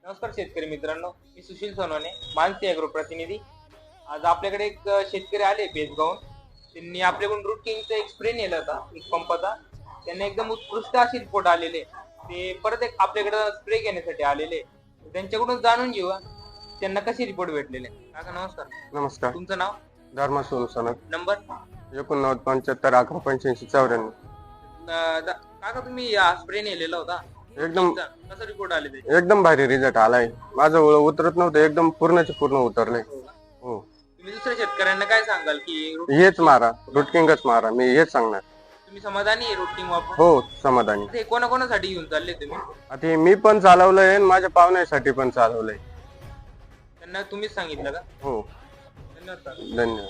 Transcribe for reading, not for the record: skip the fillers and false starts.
नमस्कार शेतकरी मित्रांनो, मी सुशील सोनवणे, मानसी ॲग्रो प्रतिनिधी. आज आपल्याकडे एक शेतकरी आले पेजगावून. त्यांनी आपल्याकडून रूट किंगचा एक स्प्रे नेला होता, एक पंपाचा. त्यांना एकदम उत्कृष्ट अशी रिपोर्ट आलेले. ते परत एक आपल्याकडे स्प्रे घेण्यासाठी आलेले. त्यांच्याकडून जाणून घेऊया त्यांना कसे रिपोर्ट भेटलेले. काका नमस्कार. नमस्कार. तुमचं नाव? धर्मा सोनसनक. नंबर? 89 75 11 85 84. काका तुम्ही हा स्प्रे नेलेला होता, एकदम कसा रिपोर्ट आले ते? एकदम भारी रिझल्ट आलाय. माझं उतरत नव्हतं, एकदम पूर्णचे पूर्ण उतरलंय. हो. तुम्ही दुसऱ्या शेतकऱ्यांना काय सांगाल की हेच मारा, रुटकिंगच मारा, मी हेच सांगणार. तुम्ही समाधानी आहे रूट किंग वापरून? हो, समाधानी. हे कोणाकोणासाठी घेऊन चालले तुम्ही? आता मी पण चालवलंय आणि माझ्या पाहुण्यासाठी पण चालवलंय. त्यांना तुम्हीच सांगितलं का? हो. धन्यवाद. धन्यवाद.